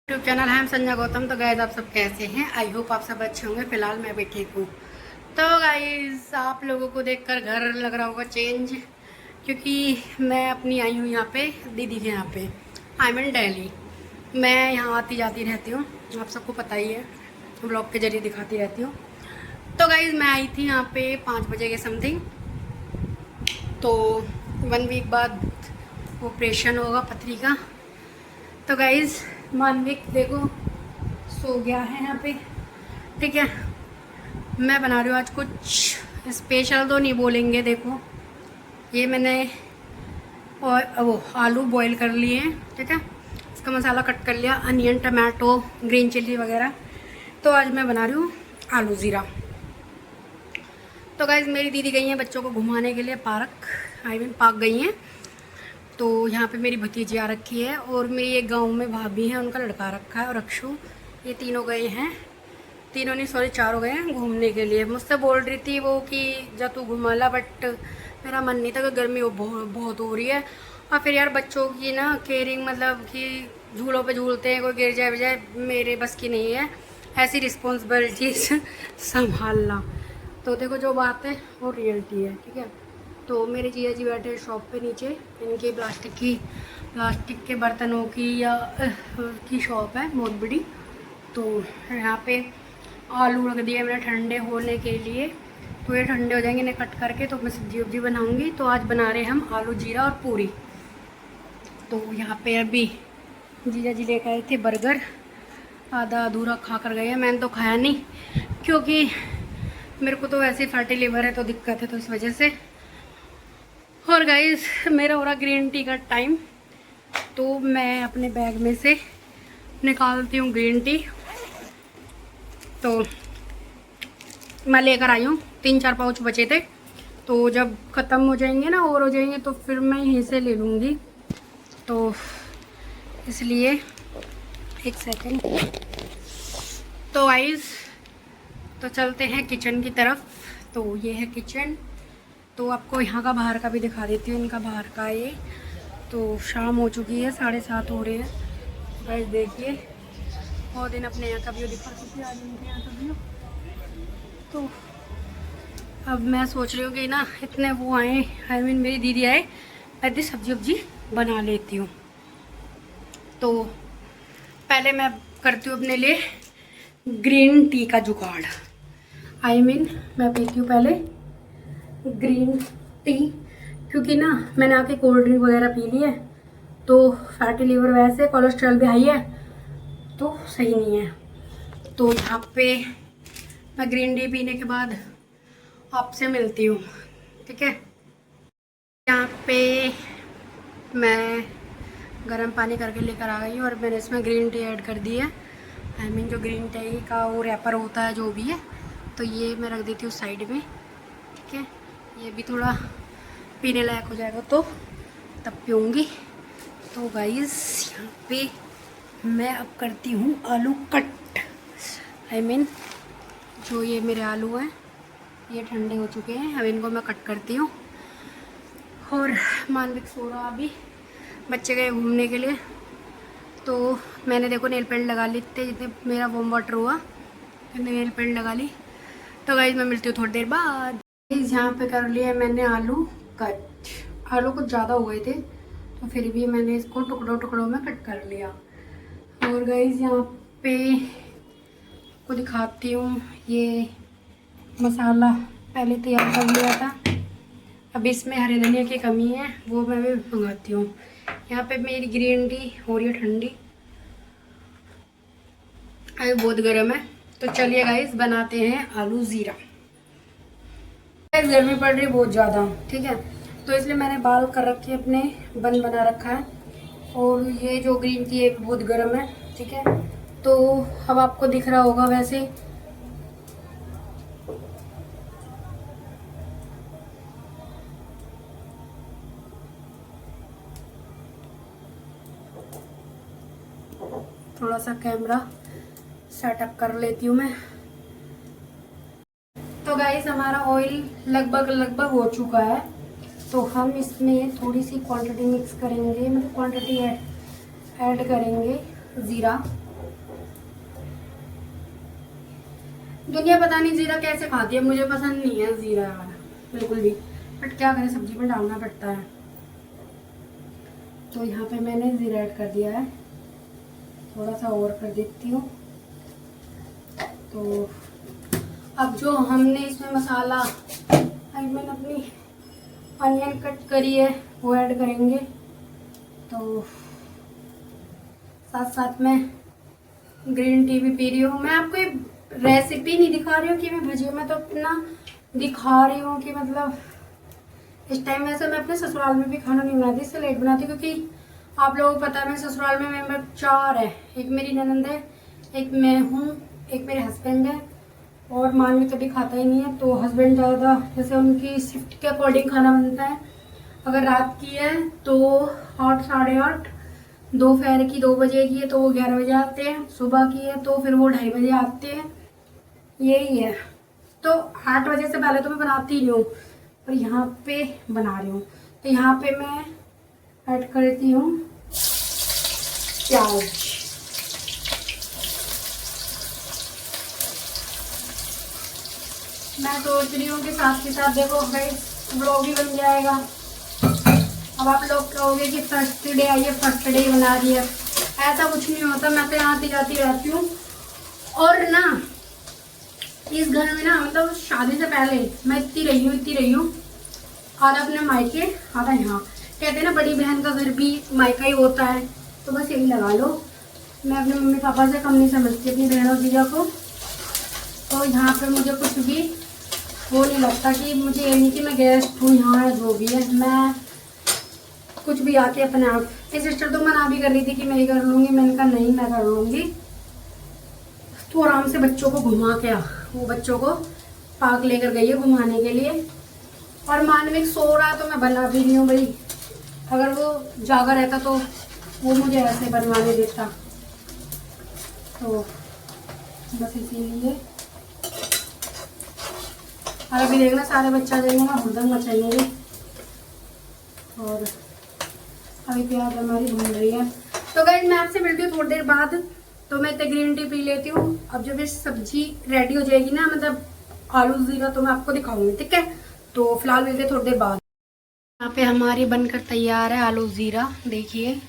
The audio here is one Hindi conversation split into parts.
यूट्यूब चैनल है संजय गौतम। तो गाइज आप सब कैसे हैं? आई होप आप सब अच्छे होंगे। फिलहाल मैं भी ठीक हूँ। तो गाइज आप लोगों को देखकर घर लग रहा होगा चेंज, क्योंकि मैं अपनी आई हूँ यहाँ पे दीदी के यहाँ पे। I mean Delhi. मैं यहाँ आती जाती रहती हूँ, आप सबको पता ही है, ब्लॉग के जरिए दिखाती रहती हूँ। तो गाइज मैं आई थी यहाँ पे 5 बजे के समथिंग। तो 1 वीक बाद ऑपरेशन होगा पथरी का। तो गाइज मानविक देखो सो गया है यहाँ पे, ठीक है। मैं बना रही हूँ आज कुछ स्पेशल, तो नहीं बोलेंगे। देखो ये मैंने और वो आलू बॉईल कर लिए हैं, ठीक है। इसका मसाला कट कर लिया, अनियन, टमाटो, ग्रीन चिल्ली वगैरह। तो आज मैं बना रही हूँ आलू ज़ीरा। तो गाइज मेरी दीदी गई हैं बच्चों को घुमाने के लिए पार्क, आई मीन पार्क गई हैं। तो यहाँ पे मेरी भतीजी आ रखी है, और मेरी एक गांव में भाभी है, उनका लड़का रखा है, और अक्षु। ये तीनों गए हैं, तीनों नहीं सॉरी चारों गए हैं घूमने के लिए। मुझसे बोल रही थी वो कि जा तू घुमा ला, बट मेरा मन नहीं था कि गर्मी बहुत हो रही है। और फिर यार बच्चों की ना केयरिंग, मतलब कि झूलों पे झूलते हैं, कोई गिर जाए बजाए, मेरे बस की नहीं है ऐसी रिस्पॉन्सिबिलिटीज संभालना। तो देखो जो बात है वो रियलिटी है, ठीक है। तो मेरे जीजा जी बैठे शॉप पे नीचे, इनकी प्लास्टिक के बर्तनों की या की शॉप है बहुत बड़ी। तो यहाँ पे आलू रख दिए मैंने ठंडे होने के लिए। तो ये ठंडे हो जाएंगे, इन्हें कट करके तो मैं सब्जी वब्जी बनाऊँगी। तो आज बना रहे हैं हम आलू जीरा और पूरी। तो यहाँ पे अभी जीजा जी लेकर आए थे बर्गर, आधा अधूरा खा कर गए हैं। मैंने तो खाया नहीं, क्योंकि मेरे को तो वैसे फैटी लिवर है तो दिक्कत है, तो इस वजह से। और गाइस मेरा हो रहा ग्रीन टी का टाइम, तो मैं अपने बैग में से निकालती हूँ ग्रीन टी। तो मैं लेकर आई हूँ 3-4 पाउच बचे थे, तो जब ख़त्म हो जाएंगे ना और हो जाएंगे तो फिर मैं यहीं से ले लूँगी। तो इसलिए एक सेकंड। तो गाइस तो चलते हैं किचन की तरफ। तो ये है किचन। तो आपको यहाँ का बाहर का भी दिखा देती हूँ, इनका बाहर का ये। तो शाम हो चुकी है, 7:30 हो रहे हैं। गाइस देखिए, बहुत दिन अपने यहाँ का व्यू दिखा चुकी है, आज इनके यहाँ का व्यू। तो अब मैं सोच रही हूँ कि ना इतने वो आए, आई मीन मेरी दीदी आए, मैं सब्जी वब्जी बना लेती हूँ। तो पहले मैं करती हूँ अपने लिए ग्रीन टी का जुगाड़। आई मीन मैं पीती हूँ पहले ग्रीन टी, क्योंकि ना मैंने आके कोल्ड ड्रिंक वगैरह पी ली है, तो फैटी लिवर, वैसे कोलेस्ट्रॉल भी हाई है, तो सही नहीं है। तो यहाँ पे मैं ग्रीन टी पीने के बाद आपसे मिलती हूँ, ठीक है। यहाँ पे मैं गर्म पानी करके लेकर आ गई हूँ, और मैंने इसमें ग्रीन टी ऐड कर दी है। आई मीन जो ग्रीन टी का वो रैपर होता है जो भी है, तो ये मैं रख देती हूँ साइड में, ठीक है। ये भी थोड़ा पीने लायक हो जाएगा तो तब पीऊँगी। तो गाइस यहाँ पे मैं अब करती हूँ आलू कट। आई मीन जो ये मेरे आलू हैं ये ठंडे हो चुके हैं, अब इनको मैं कट करती हूँ। और मानविक सो रहा, अभी बच्चे गए घूमने के लिए। तो मैंने देखो नेल पेंट लगा ली, जितने मेरा वार्म वाटर हुआ मैंने नेल पेंट लगा ली। तो गाइस मैं मिलती हूँ थोड़ी देर बाद। यहाँ पे कर लिया मैंने आलू कट। आलू कुछ ज़्यादा हो गए थे, तो फिर भी मैंने इसको टुकड़ों में कट कर लिया। और गाइस यहाँ पे को दिखाती हूँ, ये मसाला पहले तैयार कर लिया था। अब इसमें हरे धनिया की कमी है, वो मैं भी मंगाती हूँ। यहाँ पे मेरी ग्रीन टी हो रही है ठंडी, अभी बहुत गर्म है। तो चलिए गाइस बनाते हैं आलू ज़ीरा। गर्मी पड़ रही बहुत ज़्यादा, ठीक है, तो इसलिए मैंने बाल कर रखे अपने, बन बना रखा है। और ये जो ग्रीन टी है बहुत गर्म है, ठीक है। तो अब आपको दिख रहा होगा वैसे, थोड़ा सा कैमरा सेटअप कर लेती हूँ मैं। तो गाइस हमारा ऑयल लगभग हो चुका है, तो हम इसमें थोड़ी सी क्वांटिटी मिक्स करेंगे, मतलब क्वांटिटी ऐड करेंगे ज़ीरा। दुनिया पता नहीं जीरा कैसे खाती है, मुझे पसंद नहीं है जीरा वाला बिल्कुल भी, बट क्या करें सब्जी में डालना पड़ता है। तो यहाँ पे मैंने जीरा ऐड कर दिया है, थोड़ा सा और कर देती हूँ। तो अब जो हमने इसमें मसाला मैंने अपनी अनियन कट करी है वो ऐड करेंगे। तो साथ साथ में ग्रीन टी भी पी रही हूँ। मैं आपको ये रेसिपी नहीं दिखा रही हूँ कि मैं भजियों में तो अपना दिखा रही हूँ कि मतलब इस टाइम वैसे मैं अपने ससुराल में भी खाना नहीं बनाती, इससे लेट बनाती हूँ क्योंकि आप लोगों को पता है मेरे ससुराल में मेंबर 4 है। एक मेरी ननंद है, एक मैं हूँ, एक मेरे हस्बैंड है, और मानवी कभी खाता ही नहीं है। तो हस्बैंड ज़्यादा जैसे उनकी शिफ्ट के अकॉर्डिंग खाना बनता है। अगर रात की है तो 8 साढ़े 8, दोपहर की 2 बजे की है तो वो 11 बजे आते हैं, सुबह की है तो फिर वो 2:30 बजे आते हैं, यही है। तो 8 बजे से पहले तो मैं बनाती नहीं हूँ, पर यहाँ पे बना रही हूँ। तो यहाँ पे मैं ऐड करती हूँ प्याज। मैं सोच रही हूँ कि साथ के साथ देखो गाइस व्लॉग भी बन जाएगा। अब आप लोग कहोगे कि फर्स्ट डे आइए, फर्स्ट डे बना रही है, ऐसा कुछ नहीं होता। मैं तो यहाँ आती जाती रहती हूँ। और ना इस घर में ना मतलब शादी से पहले मैं इतनी रही हूँ, आधा अपने मायके आधा यहाँ। कहते हैं ना बड़ी बहन का घर भी मायका ही होता है, तो बस यही लगा लो। मैं अपने मम्मी पापा से कम नहीं समझती अपनी बहन और जीजा को। तो यहाँ पे मुझे कुछ भी वो नहीं लगता कि मुझे ये नहीं कि मैं गेस्ट हूँ यहाँ है, जो भी है मैं कुछ भी आके अपने आप। मेरी सिस्टर तो मना भी कर रही थी कि मैं ही कर लूँगी, मैंने कहा नहीं मैं कर लूँगी। तो आराम से बच्चों को घुमा के आ, वो बच्चों को पार्क लेकर गई है घुमाने के लिए। और मानविक सो रहा तो मैं बना भी नहीं हूँ भाई, अगर वो जागा रहता तो वो मुझे ऐसे बनवाने देता। तो बस इसीलिए। और अभी देखना सारे बच्चा जाएंगे ना हुड़दंग मचाएंगे। और अभी प्याज हमारी भून रही है। तो गाइस मैं आपसे मिलती हूँ थोड़ी देर बाद। तो मैं इतने ग्रीन टी पी लेती हूँ। अब जब ये सब्जी रेडी हो जाएगी ना, मतलब आलू जीरा, तो मैं आपको दिखाऊंगी, ठीक है। तो फिलहाल मिलते हैं थोड़ी देर बाद। यहाँ पे हमारी बनकर तैयार है आलू जीरा, देखिए।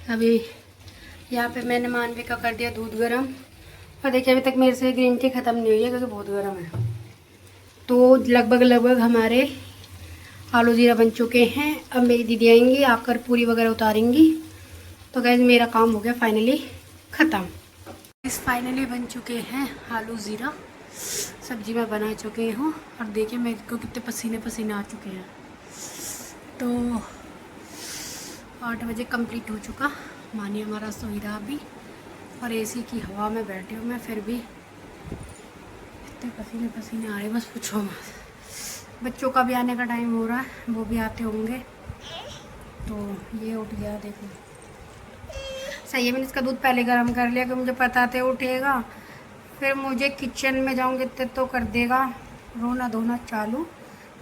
अभी यहाँ पे मैंने मानवी का कर दिया दूध गर्म, और देखिए अभी तक मेरे से ग्रीन टी ख़त्म नहीं हुई है क्योंकि बहुत गर्म है। तो लगभग हमारे आलू जीरा बन चुके हैं। अब मेरी दीदी आएंगी, आकर पूरी वगैरह उतारेंगी। तो गाइस मेरा काम हो गया फाइनली ख़त्म। इस फाइनली बन चुके हैं आलू ज़ीरा, सब्जी मैं बना चुकी हूँ। और देखिए मेरे को कितने पसीने पसीने आ चुके हैं। तो 8 बजे कंप्लीट हो चुका, मानिए हमारा सोई रहा अभी, और एसी की हवा में बैठी हूँ मैं, फिर भी इतने पसीने पसीने आ रहे बस पूछो मत। बच्चों का भी आने का टाइम हो रहा है, वो भी आते होंगे। तो ये उठ गया, देखो सही है। मैंने इसका दूध पहले गर्म कर लिया क्योंकि मुझे पता था उठेगा, फिर मुझे किचन में जाऊंगी तो कर देगा रोना धोना चालू।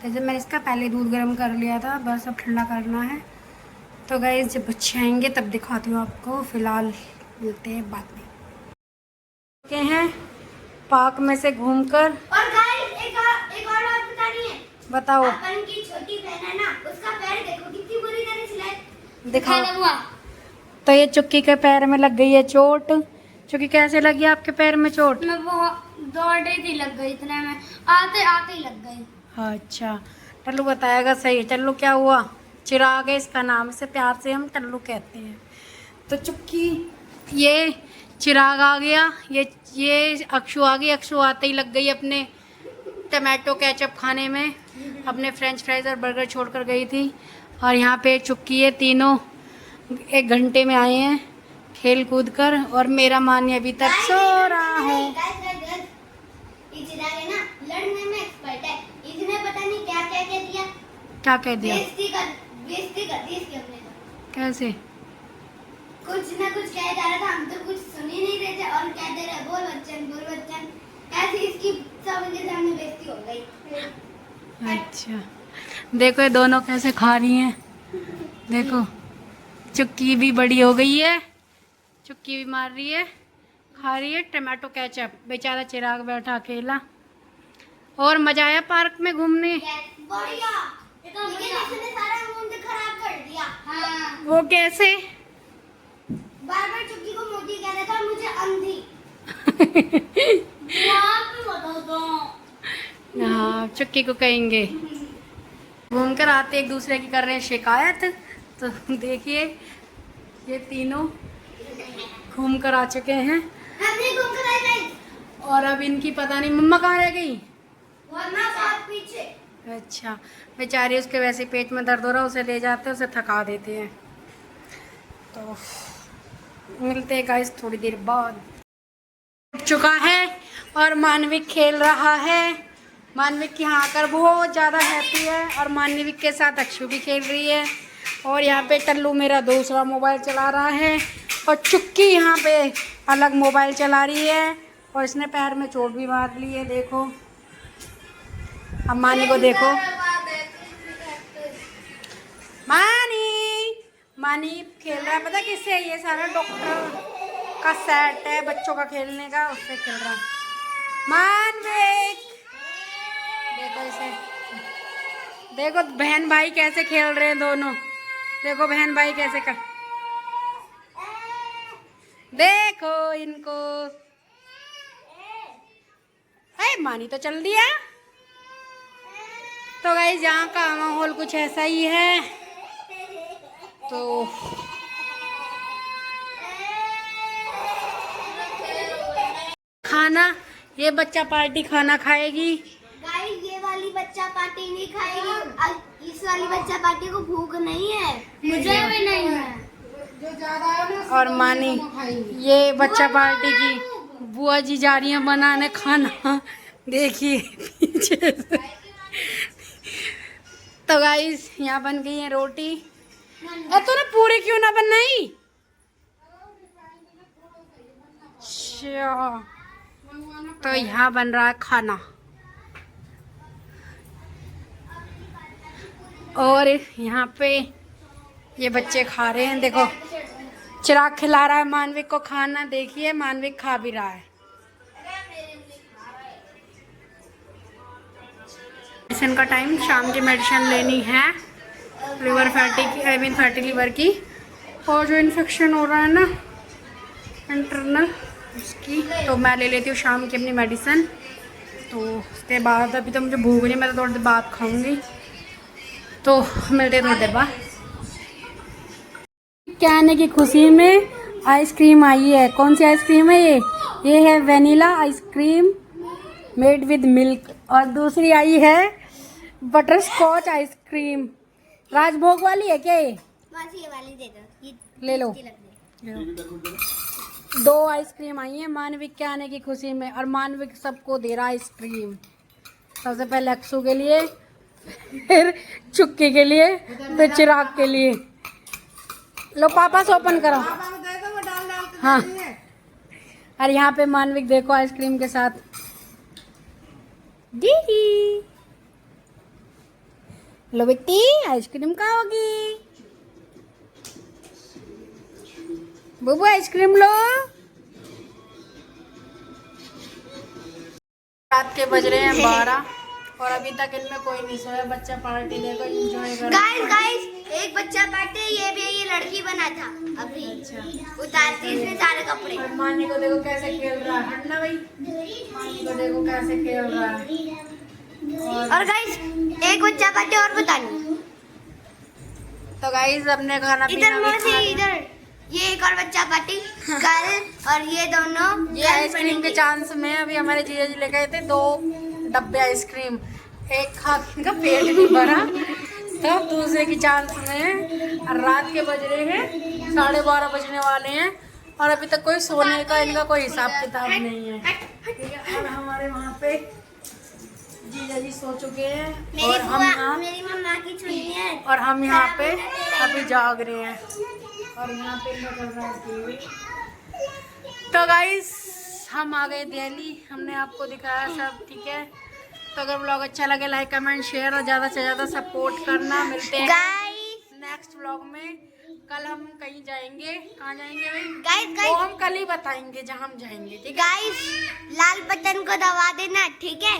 तो जब मैंने इसका पहले दूध गर्म कर लिया था, बस अब ठंडा करना है। तो गाइस जब बच्चे आएंगे तब दिखाती हूँ आपको। फ़िलहाल मिलते हैं बाद में। के हैं पार्क में से घूमकर। और गाइस एक और बात बतानी है। बताओ। अपन की छोटी बहन है ना, उसका पैर देखो कितनी बुरी तरह छिला दिखाओ। तो ये चुक्की के पैर में लग गई है चोट। चुक्की कैसे लगी आपके पैर में चोट? मैं बहुत दौड़ रही थी, लग गई इतने में, आते आते ही लग गई। अच्छा टल्लू बताएगा सही। टल्लू क्या हुआ? चिराग है इसका नाम, से प्यार से हम टल्लू कहते हैं। तो चुक्की ये चिराग आ गया, ये अक्षु आ गई। अक्षु आते ही लग गई अपने टमाटो केचप खाने में, अपने फ्रेंच फ्राइज और बर्गर छोड़कर गई थी। और यहाँ पे चुक्की है, तीनों 1 घंटे में आए हैं खेल कूद कर, और मेरा मान्य अभी तक सो रहा है। ये चिराग है ना, लड़ने में एक्सपर्ट है। इसने पता नहीं क्या क्या कह दिया। क्या कह दिया? बेइज्जती कर दी इसकी हमने। कैसे? कुछ ना कुछ कह जा रहा था, हम तो कुछ सुन ही नहीं रहे थे, और कहते रहे बोल बच्चन। ऐसे इसकी सबके सामने बेइज्जती हो गई। अच्छा देखो ये दोनों कैसे खा रही हैं, देखो। चुक्की भी बड़ी हो गई है, चुक्की भी मार रही है, खा रही है टमाटो केचप। बेचारा चिराग बैठा अकेला। और मजा आया पार्क में घूमने? बढ़िया। लेकिन इसने सारा मूड खराब कर दिया। हाँ। वो कैसे? बार बार चुक्की को मोटी कह रहा था, मुझे अंधी। हाँ, चुक्की को कहेंगे। घूम कर आते एक दूसरे की कर रहे हैं शिकायत। तो देखिए ये तीनों घूम कर आ चुके हैं। हमने घूम कर आए नहीं। और अब इनकी पता नहीं मम्मा कहाँ रह गई। वरना बहुत पीछे। अच्छा, बेचारी उसके वैसे पेट में दर्द हो रहा है, उसे ले जाते हैं, उसे थका देते हैं। तो मिलते हैं गाइस थोड़ी देर बाद। उठ चुका है और मानविक खेल रहा है। मानविक यहाँ आकर बहुत ज़्यादा हैप्पी है और मानविक के साथ अक्षु भी खेल रही है। और यहाँ पे टल्लू मेरा दूसरा मोबाइल चला रहा है और चुक्की यहाँ पे अलग मोबाइल चला रही है। और इसने पैर में चोट भी मार ली है, देखो। अब मानी को देखो। मानी खेल रहा है, पता किससे? ये सारा डॉक्टर का सेट है बच्चों का खेलने का, उससे खेल रहा है। मानविक देखो इसे, देखो बहन भाई कैसे खेल रहे हैं दोनों। देखो बहन भाई कैसे कर, देखो इनको। अरे मानी तो चल दिया। तो गाइस यहाँ का माहौल कुछ ऐसा ही है। तो खाना, ये बच्चा पार्टी खाना खाएगी। गाइस ये वाली बच्चा पार्टी नहीं खाएगी। इस वाली बच्चा पार्टी को भूख नहीं है, मुझे भी नहीं है। और मानी ये बच्चा पार्टी की बुआ जी जा रही हैं बनाने खाना, देखिए पीछे से। तो गाइस यहाँ बन गई है रोटी। तो ना पूरी क्यों ना बनाई? अच्छा, तो यहाँ बन रहा है खाना। और यहाँ पे ये बच्चे खा रहे हैं, देखो चिराग खिला रहा है मानविक को खाना। देखिए मानविक खा भी रहा है। मेडिसिन का टाइम, शाम की मेडिसिन लेनी है लिवर फैटी की, आई मीन फैटी लिवर की। और जो इन्फेक्शन हो रहा है ना इंटरनल, उसकी तो मैं ले लेती हूँ शाम की अपनी मेडिसिन। तो उसके बाद अभी तो मुझे भूख नहीं, मैं तो थोड़ी देर बाद खाऊंगी। तो मिलते थोड़ी देर बाद। क्या आने की खुशी में आइसक्रीम आई है। कौन सी आइसक्रीम है ये है vanilla ice cream made with milk. और दूसरी आई है बटर स्कॉच आइसक्रीम। राजभोग वाली है क्या ये? ये वाली दे दो, ले लो। दो आइसक्रीम आई है मानविक के आने की खुशी में। और मानविक सबको दे रहा आइसक्रीम। सबसे पहले अक्षु के लिए, फिर चुक्की के लिए, फिर चिराग के लिए। लो पापा से ओपन करो। हाँ, और यहाँ पे मानविक देखो आइसक्रीम के साथ। दी लो बेटी आइसक्रीम खाओगी। बुबू आइसक्रीम लो। रात के बज रहे हैं 12 और अभी तक इनमें कोई नहीं सोया। बच्चा पार्टी देखो एंजॉय कर। गाइस एक बच्चा पार्टी, ये लड़की बना था अभी। अच्छा, उतारती इसने सारे कपड़े। और मानी को देखो कैसे खेल रहा है। हटना भाई, मानी को देखो कैसे खेल रहा है। और गाइस एक बच्चा पार्टी और बतानी। तो गाइस अपने खाना पीना इधर भी मौसी, खा लिया। इधर ये एक और बच्चा पार्टी कल, और ये दोनों ये आइसक्रीम के चांस में अभी हमारे जीजा जी लेके आए थे 2 डब्बे आइसक्रीम। एक खा के इनका पेट नहीं भरा, तब दूसरे की चांस में। और रात के बज रहे हैं 12:30 बजने वाले हैं और अभी तक कोई सोने का इनका कोई हिसाब किताब नहीं है। ठीक है, और हमारे वहाँ पे जीजा जी सो चुके हैं और मेरी मम्मा की छुट्टी है। और हम यहाँ पे अभी जाग रहे हैं। और यहाँ पे इनका चल रहा है टीवी। तो गाइस हम आ गए दिल्ली, हमने आपको दिखाया सब। ठीक है, तो अगर व्लॉग अच्छा लगे लाइक कमेंट शेयर और ज़्यादा से ज़्यादा सपोर्ट करना। मिलते हैं गाइस नेक्स्ट व्लॉग में। कल हम कहीं जाएंगे, कहाँ जाएंगे भाई? गाइस वो हम कल ही बताएंगे जहाँ हम जाएंगे, ठीक है? गाइस लाल बटन को दबा देना, ठीक है?